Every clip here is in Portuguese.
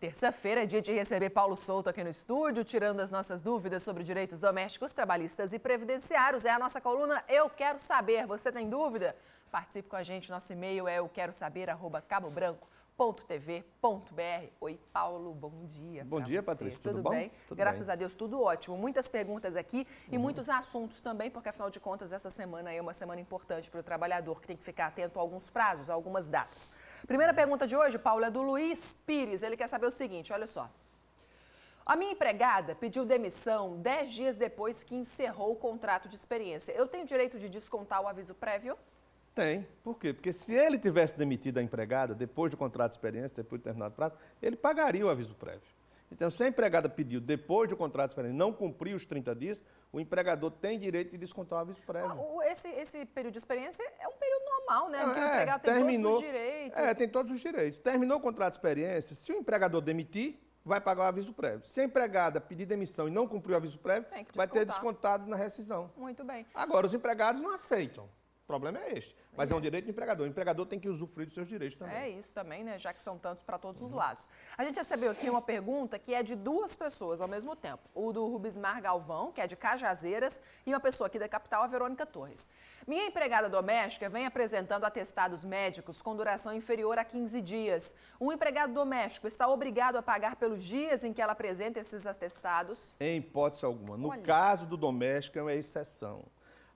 Terça-feira é dia de receber Paulo Souto aqui no estúdio, tirando as nossas dúvidas sobre direitos domésticos, trabalhistas e previdenciários. É a nossa coluna Eu Quero Saber. Você tem dúvida? Participe com a gente. Nosso e-mail é euquerosaber@cabobranco.tv.br. Oi, Paulo, bom dia. Bom dia, Patrícia. Tudo bom? bem? Tudo Graças bem. a Deus, tudo ótimo. Muitas perguntas aqui e muitos assuntos também, porque afinal de contas essa semana é uma semana importante para o trabalhador, que tem que ficar atento a alguns prazos, a algumas datas. Primeira pergunta de hoje, Paulo, é do Luiz Pires. Ele quer saber o seguinte, olha só. A minha empregada pediu demissão 10 dias depois que encerrou o contrato de experiência. Eu tenho direito de descontar o aviso prévio? Tem. Por quê? Porque se ele tivesse demitido a empregada depois do contrato de experiência, depois de terminado o prazo, ele pagaria o aviso prévio. Então, se a empregada pediu depois do contrato de experiência não cumprir os 30 dias, o empregador tem direito de descontar o aviso prévio. Esse período de experiência é um período normal, né? Porque o empregado tem todos os direitos. Tem todos os direitos. Terminou o contrato de experiência, se o empregador demitir, vai pagar o aviso prévio. Se a empregada pedir demissão e não cumprir o aviso prévio, vai ter descontado na rescisão. Muito bem. Agora, os empregados não aceitam. O problema é este. Mas é um direito do empregador. O empregador tem que usufruir dos seus direitos também. É isso também, né? Já que são tantos para todos os lados. A gente recebeu aqui uma pergunta que é de duas pessoas ao mesmo tempo. O do Rubismar Galvão, que é de Cajazeiras, e uma pessoa aqui da capital, a Verônica Torres. Minha empregada doméstica vem apresentando atestados médicos com duração inferior a 15 dias. O empregado doméstico está obrigado a pagar pelos dias em que ela apresenta esses atestados? Em hipótese alguma. No caso do doméstico, é uma exceção.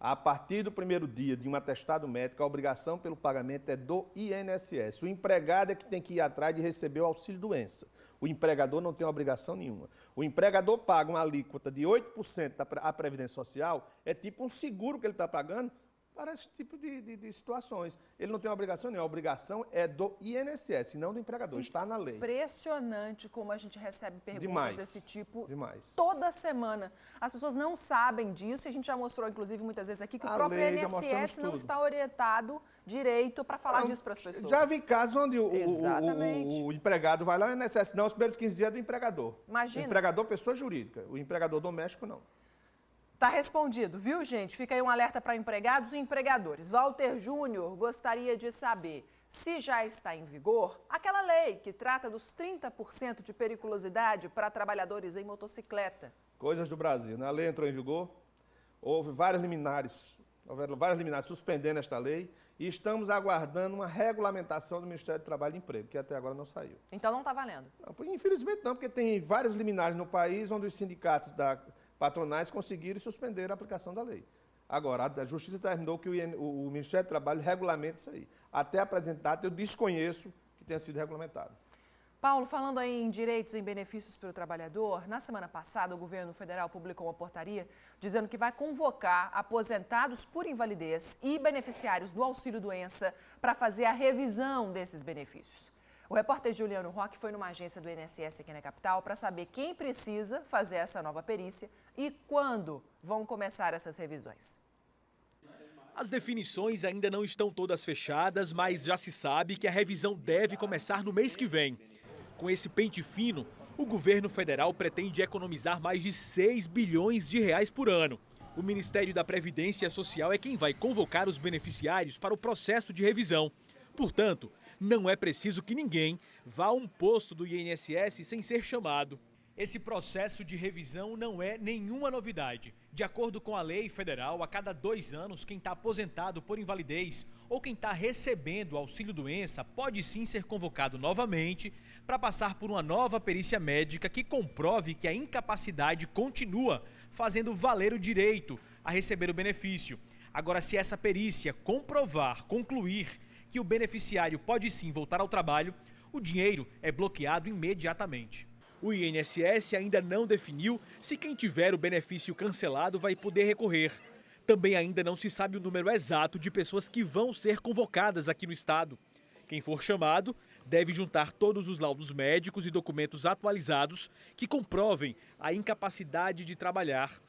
A partir do primeiro dia de um atestado médico, a obrigação pelo pagamento é do INSS. O empregado é que tem que ir atrás de receber o auxílio-doença. O empregador não tem obrigação nenhuma. O empregador paga uma alíquota de 8% da Previdência Social, é tipo um seguro que ele está pagando para esse tipo de situações. Ele não tem obrigação nenhuma. A obrigação é do INSS, não do empregador. Está na lei. Impressionante como a gente recebe perguntas desse tipo toda semana. As pessoas não sabem disso e a gente já mostrou, inclusive, muitas vezes aqui que o próprio INSS não está orientado direito para falar disso para as pessoas. Já vi casos onde o empregado vai lá e o INSS não, os primeiros 15 dias é do empregador. Imagina. O empregador, pessoa jurídica. O empregador doméstico, não. Tá respondido, viu, gente? Fica aí um alerta para empregados e empregadores. Walter Júnior gostaria de saber se já está em vigor aquela lei que trata dos 30% de periculosidade para trabalhadores em motocicleta. Coisas do Brasil, né? A lei entrou em vigor, houveram várias liminares suspendendo esta lei e estamos aguardando uma regulamentação do Ministério do Trabalho e Emprego, que até agora não saiu. Então não está valendo? Não, infelizmente não, porque tem várias liminares no país onde os sindicatos patronais conseguiram suspender a aplicação da lei. Agora, a Justiça determinou que o Ministério do Trabalho regulamente isso aí. Até apresentado, eu desconheço que tenha sido regulamentado. Paulo, falando aí em direitos e benefícios para o trabalhador, na semana passada o governo federal publicou uma portaria dizendo que vai convocar aposentados por invalidez e beneficiários do auxílio-doença para fazer a revisão desses benefícios. O repórter Juliano Roque foi numa agência do INSS aqui na capital para saber quem precisa fazer essa nova perícia e quando vão começar essas revisões. As definições ainda não estão todas fechadas, mas já se sabe que a revisão deve começar no mês que vem. Com esse pente fino, o governo federal pretende economizar mais de 6 bilhões de reais por ano. O Ministério da Previdência Social é quem vai convocar os beneficiários para o processo de revisão. Portanto, não é preciso que ninguém vá a um posto do INSS sem ser chamado. Esse processo de revisão não é nenhuma novidade. De acordo com a lei federal, a cada 2 anos, quem está aposentado por invalidez ou quem está recebendo auxílio-doença pode sim ser convocado novamente para passar por uma nova perícia médica que comprove que a incapacidade continua, fazendo valer o direito a receber o benefício. Agora, se essa perícia concluir que o beneficiário pode sim voltar ao trabalho, o dinheiro é bloqueado imediatamente. O INSS ainda não definiu se quem tiver o benefício cancelado vai poder recorrer. Também ainda não se sabe o número exato de pessoas que vão ser convocadas aqui no estado. Quem for chamado deve juntar todos os laudos médicos e documentos atualizados que comprovem a incapacidade de trabalhar.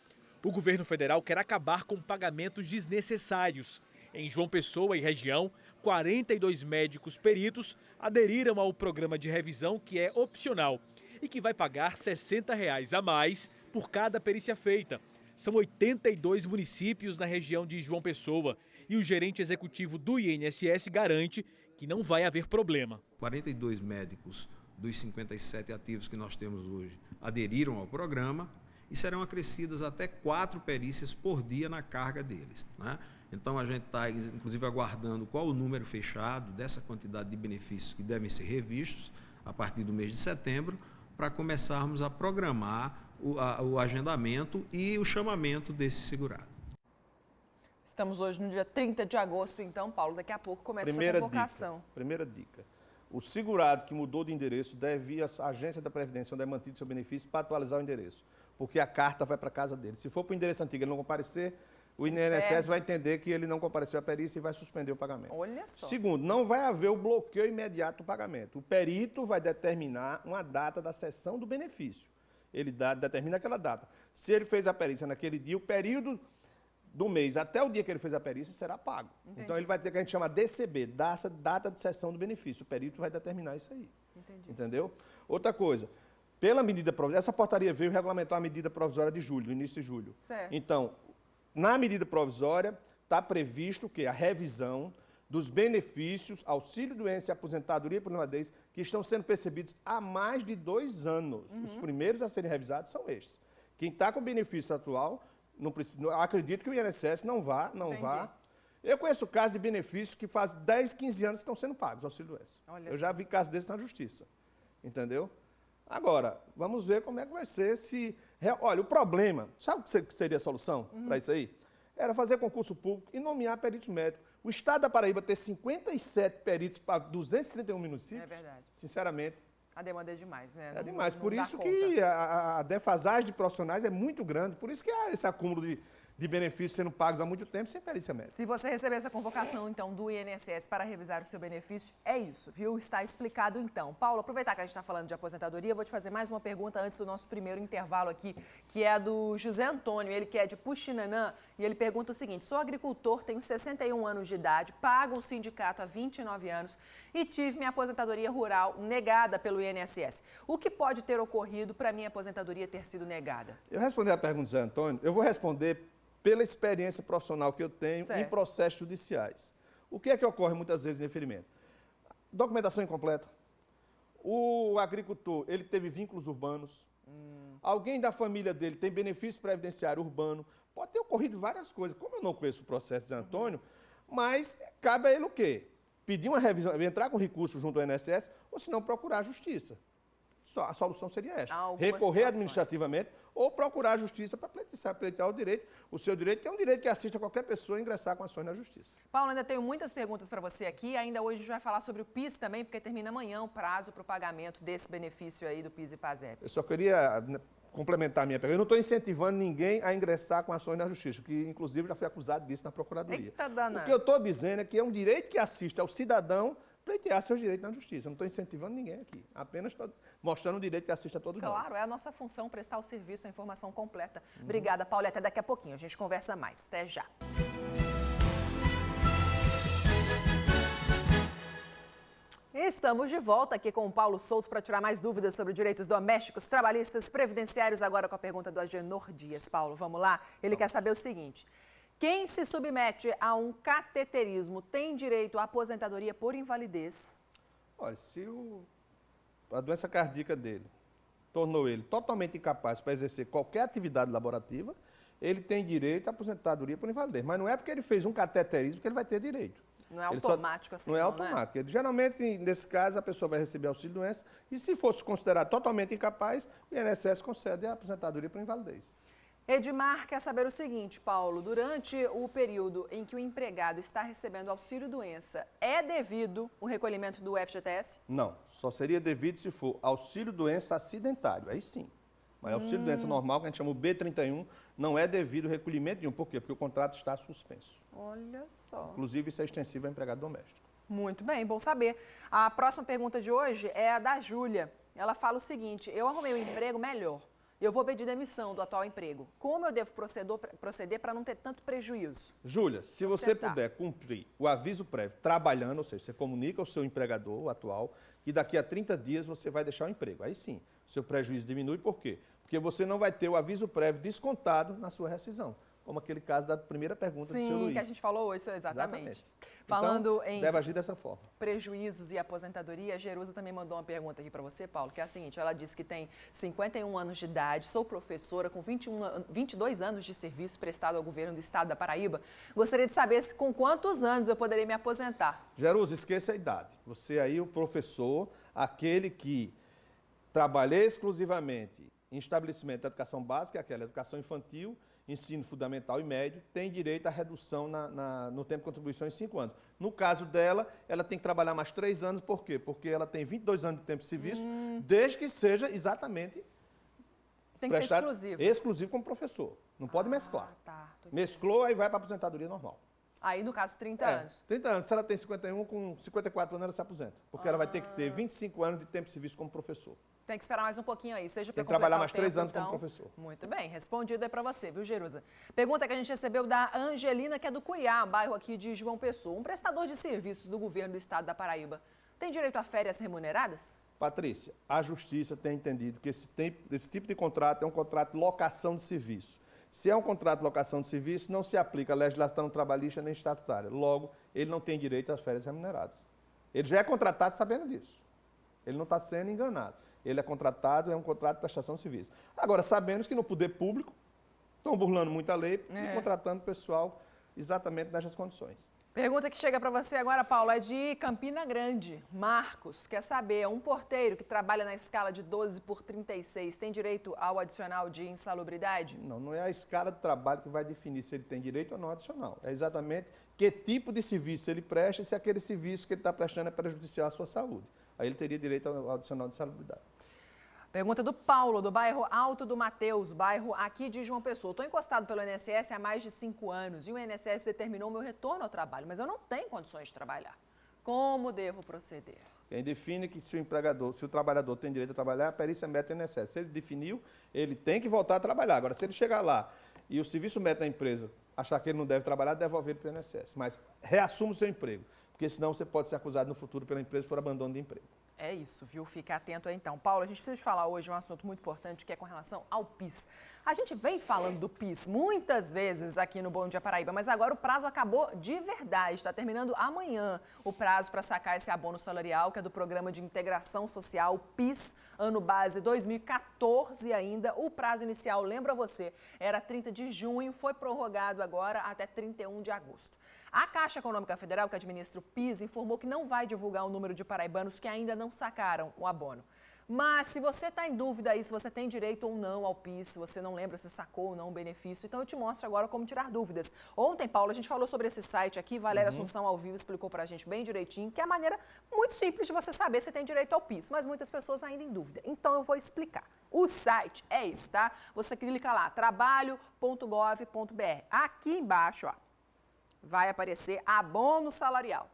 O governo federal quer acabar com pagamentos desnecessários. Em João Pessoa e região, 42 médicos peritos aderiram ao programa de revisão, que é opcional e que vai pagar R$ 60 a mais por cada perícia feita. São 82 municípios na região de João Pessoa e o gerente executivo do INSS garante que não vai haver problema. 42 médicos dos 57 ativos que nós temos hoje aderiram ao programa e serão acrescidas até 4 perícias por dia na carga deles, né? Então, a gente está, inclusive, aguardando qual o número fechado dessa quantidade de benefícios que devem ser revistos a partir do mês de setembro, para começarmos a programar o agendamento e o chamamento desse segurado. Estamos hoje no dia 30 de agosto, então, Paulo, daqui a pouco começa essa convocação. Primeira dica. O segurado que mudou de endereço deve ir à agência da Previdência, onde é mantido seu benefício, para atualizar o endereço, porque a carta vai para a casa dele. Se for para o endereço antigo e ele não comparecer, o INSS vai entender que ele não compareceu à perícia e vai suspender o pagamento. Olha só. Segundo, não vai haver o bloqueio imediato do pagamento. O perito vai determinar uma data da cessão do benefício. Ele determina aquela data. Se ele fez a perícia naquele dia, o período do mês até o dia que ele fez a perícia será pago. Entendi. Então, ele vai ter o que a gente chama DCB, data de cessão do benefício. O perito vai determinar isso aí. Entendi. Entendeu? Outra coisa, pela medida provisória, essa portaria veio regulamentar a medida provisória de julho, do início de julho. Certo. Então, na medida provisória, está previsto que a revisão dos benefícios, auxílio-doença e aposentadoria por invalidez, que estão sendo percebidos há mais de 2 anos. Os primeiros a serem revisados são estes. Quem está com o benefício atual, não precisa, acredito que o INSS não vá. Eu conheço casos de benefícios que faz 10, 15 anos que estão sendo pagos, auxílio-doença. Eu já vi casos desses na justiça. Entendeu? Agora, vamos ver como é que vai ser se... Olha, o problema, sabe o que seria a solução para isso aí? Era fazer concurso público e nomear peritos médicos. O Estado da Paraíba ter 57 peritos para 231 municípios, é verdade. Sinceramente... A demanda é demais, né? É demais. Não por isso que a defasagem de profissionais é muito grande. Por isso que há esse acúmulo de benefícios sendo pagos há muito tempo sem perícia médica. Se você receber essa convocação, então, do INSS para revisar o seu benefício, é isso, viu? Está explicado, então. Paulo, aproveitar que a gente está falando de aposentadoria, vou te fazer mais uma pergunta antes do nosso primeiro intervalo aqui, que é a do José Antônio, ele que é de Puxinanã, e ele pergunta o seguinte: sou agricultor, tenho 61 anos de idade, pago um sindicato há 29 anos e tive minha aposentadoria rural negada pelo INSS. O que pode ter ocorrido para minha aposentadoria ter sido negada? Eu respondi a pergunta do José Antônio, eu vou responder pela experiência profissional que eu tenho em processos judiciais. O que é que ocorre muitas vezes em referimento? Documentação incompleta. O agricultor, ele teve vínculos urbanos. Alguém da família dele tem benefício previdenciário urbano. Pode ter ocorrido várias coisas. Como eu não conheço o processo de José Antônio, mas cabe a ele o quê? Pedir uma revisão, entrar com recurso junto ao INSS, ou se não, procurar a justiça. A solução seria esta: recorrer administrativamente ou procurar a justiça para pleitear o direito. O seu direito é um direito que assiste a qualquer pessoa a ingressar com ações na justiça. Paulo, ainda tenho muitas perguntas para você aqui. Ainda hoje a gente vai falar sobre o PIS também, porque termina amanhã o prazo para o pagamento desse benefício aí do PIS e PASEP. Eu só queria complementar a minha pergunta. Eu não estou incentivando ninguém a ingressar com ações na justiça, que inclusive já fui acusado disso na Procuradoria. Eita, danada. O que eu estou dizendo é que é um direito que assiste ao cidadão pleitear seus direitos na justiça. Eu não estou incentivando ninguém aqui. Apenas estou mostrando o direito que assiste a todos nós. Claro, é a nossa função prestar o serviço, a informação completa. Obrigada, Paulo. Até daqui a pouquinho. A gente conversa mais. Até já. Estamos de volta aqui com o Paulo Souto para tirar mais dúvidas sobre direitos domésticos, trabalhistas, previdenciários. Agora com a pergunta do Agenor Dias. Paulo, vamos lá? Ele quer saber o seguinte: quem se submete a um cateterismo tem direito à aposentadoria por invalidez? Olha, se a doença cardíaca dele tornou ele totalmente incapaz para exercer qualquer atividade laborativa, ele tem direito à aposentadoria por invalidez. Mas não é porque ele fez um cateterismo que ele vai ter direito. Não é automático assim, não é automático. Né? Geralmente, nesse caso, a pessoa vai receber auxílio-doença e, se fosse considerado totalmente incapaz, o INSS concede a aposentadoria por invalidez. Edmar quer saber o seguinte, Paulo: durante o período em que o empregado está recebendo auxílio-doença, é devido o recolhimento do FGTS? Não, só seria devido se for auxílio-doença acidentário, aí sim. Mas auxílio-doença normal, que a gente chama o B31, não é devido ao recolhimento nenhum. Por quê? Porque o contrato está suspenso. Olha só. Inclusive, isso é extensivo ao empregado doméstico. Muito bem, bom saber. A próxima pergunta de hoje é a da Júlia. Ela fala o seguinte: eu arrumei um emprego melhor. Eu vou pedir demissão do atual emprego. Como eu devo proceder para não ter tanto prejuízo? Júlia, se você puder cumprir o aviso prévio trabalhando, ou seja, você comunica ao seu empregador, o atual, que daqui a 30 dias você vai deixar o emprego. Aí sim, o seu prejuízo diminui. Por quê? Porque você não vai ter o aviso prévio descontado na sua rescisão. como aquele caso da primeira pergunta do seu Luiz. Sim, que a gente falou hoje, exatamente. Então, Falando em deve agir dessa forma. Prejuízos e aposentadoria, a Jerusa também mandou uma pergunta aqui para você, Paulo, que é a seguinte: ela disse que tem 51 anos de idade, sou professora com 22 anos de serviço prestado ao governo do estado da Paraíba. Gostaria de saber com quantos anos eu poderia me aposentar. Jerusa, esqueça a idade. Você aí, o professor, aquele que trabalha exclusivamente em estabelecimento de educação básica, aquela educação infantil, ensino fundamental e médio, tem direito à redução no tempo de contribuição em 5 anos. No caso dela, ela tem que trabalhar mais 3 anos, por quê? Porque ela tem 22 anos de tempo de serviço, desde que seja exatamente tem que ser exclusivo. Exclusivo como professor. Não pode mesclar. Tá, mesclou, aí vai para a aposentadoria normal. Aí, no caso, 30 anos. 30 anos. Se ela tem 51, com 54 anos ela se aposenta. Porque ela vai ter que ter 25 anos de tempo de serviço como professor. Tem que esperar mais um pouquinho aí, seja para tem que trabalhar mais 3 anos como professor. Muito bem, respondido é para você, viu, Jerusa? Pergunta que a gente recebeu da Angelina, que é do Cuiá, bairro aqui de João Pessoa. Um prestador de serviços do governo do estado da Paraíba tem direito a férias remuneradas? Patrícia, a Justiça tem entendido que esse tipo de contrato é um contrato de locação de serviço. Se é um contrato de locação de serviço, não se aplica a legislação trabalhista nem estatutária. Logo, ele não tem direito às férias remuneradas. Ele já é contratado sabendo disso. Ele não está sendo enganado. Ele é contratado, é um contrato de prestação de serviço. Agora, sabemos que no poder público estão burlando muito a lei e contratando pessoal exatamente nessas condições. Pergunta que chega para você agora, Paulo, é de Campina Grande. Marcos quer saber, um porteiro que trabalha na escala de 12/36 tem direito ao adicional de insalubridade? Não, não é a escala de trabalho que vai definir se ele tem direito ou não adicional. É exatamente que tipo de serviço ele presta e se aquele serviço que ele está prestando é prejudicial à sua saúde. Aí ele teria direito ao adicional de insalubridade. Pergunta do Paulo, do bairro Alto do Mateus, bairro aqui de João Pessoa. Estou encostado pelo INSS há mais de 5 anos e o INSS determinou meu retorno ao trabalho, mas eu não tenho condições de trabalhar. Como devo proceder? Quem define que se o trabalhador tem direito a trabalhar, a perícia médica do INSS. Se ele definiu, ele tem que voltar a trabalhar. Agora, se ele chegar lá e o serviço médico da empresa achar que ele não deve trabalhar, devolver ele para o INSS. Mas reassuma o seu emprego, porque senão você pode ser acusado no futuro pela empresa por abandono de emprego. É isso, viu? Fica atento aí então. Paulo, a gente precisa falar hoje um assunto muito importante que é com relação ao PIS. A gente vem falando do PIS muitas vezes aqui no Bom Dia Paraíba, mas agora o prazo acabou de verdade. Está terminando amanhã o prazo para sacar esse abono salarial, que é do Programa de Integração Social, PIS, ano base 2014 ainda. O prazo inicial, lembra você, era 30 de junho, foi prorrogado agora até 31 de agosto. A Caixa Econômica Federal, que administra o PIS, informou que não vai divulgar o número de paraibanos que ainda não sacaram o abono. Mas se você está em dúvida aí se você tem direito ou não ao PIS, se você não lembra se sacou ou não o benefício, então eu te mostro agora como tirar dúvidas. Ontem, Paulo, a gente falou sobre esse site aqui, Valéria Assunção ao vivo explicou pra gente bem direitinho, que é a maneira muito simples de você saber se tem direito ao PIS, mas muitas pessoas ainda em dúvida. Então eu vou explicar. O site é esse, tá? Você clica lá, trabalho.gov.br. Aqui embaixo, ó, vai aparecer abono salarial,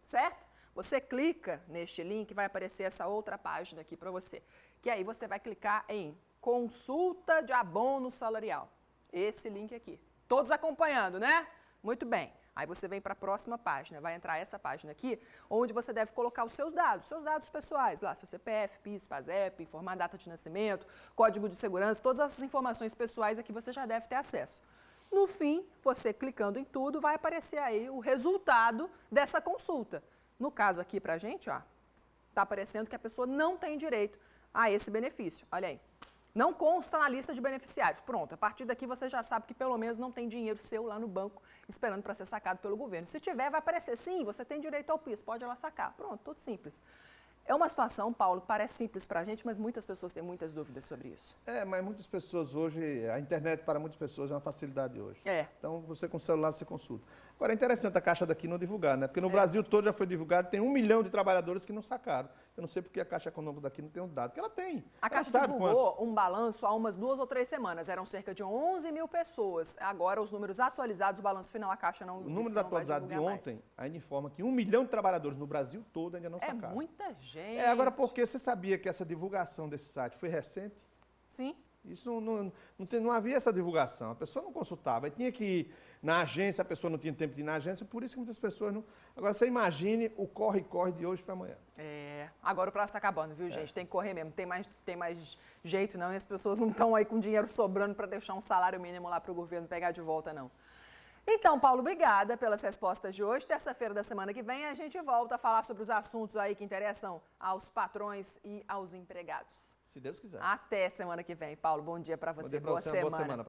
certo? Você clica neste link, vai aparecer essa outra página aqui para você, que aí você vai clicar em consulta de abono salarial. Esse link aqui. Todos acompanhando, né? Muito bem. Aí você vem para a próxima página, vai entrar essa página aqui, onde você deve colocar os seus dados pessoais, lá, seu CPF, PIS, PASEP, informar data de nascimento, código de segurança, todas essas informações pessoais aqui você já deve ter acesso. No fim, você clicando em tudo, vai aparecer aí o resultado dessa consulta. No caso aqui pra gente, ó, tá aparecendo que a pessoa não tem direito a esse benefício. Olha aí. Não consta na lista de beneficiários. Pronto, a partir daqui você já sabe que pelo menos não tem dinheiro seu lá no banco esperando para ser sacado pelo governo. Se tiver, vai aparecer, sim, você tem direito ao PIS, pode ir lá sacar. Pronto, tudo simples. É uma situação, Paulo, que parece simples para a gente, mas muitas pessoas têm muitas dúvidas sobre isso. Mas muitas pessoas hoje, a internet para muitas pessoas é uma facilidade hoje. Então, você com o celular, você consulta. Agora, é interessante a Caixa daqui não divulgar, né? Porque no Brasil todo já foi divulgado, tem 1 milhão de trabalhadores que não sacaram. Eu não sei porque a Caixa Econômica daqui não tem um dado, porque ela tem. A Caixa divulgou um balanço há umas 2 ou 3 semanas, eram cerca de 11 mil pessoas. Agora, os números atualizados, o balanço final, a Caixa não O número atualizado de ontem ainda informa que 1 milhão de trabalhadores no Brasil todo ainda não sacaram. É muita gente. Agora, porque você sabia que essa divulgação desse site foi recente? Sim. Isso não havia essa divulgação, a pessoa não consultava. Aí tinha que ir na agência, a pessoa não tinha tempo de ir na agência, por isso que muitas pessoas não... Agora, você imagine o corre-corre de hoje para amanhã. Agora o prazo está acabando, viu, gente? Tem que correr mesmo, tem mais jeito não, e as pessoas não estão aí com dinheiro sobrando para deixar um salário mínimo lá para o governo pegar de volta, não. Então, Paulo, obrigada pelas respostas de hoje. Terça-feira da semana que vem a gente volta a falar sobre os assuntos aí que interessam aos patrões e aos empregados. Se Deus quiser. Até semana que vem, Paulo. Bom dia para você. Boa semana.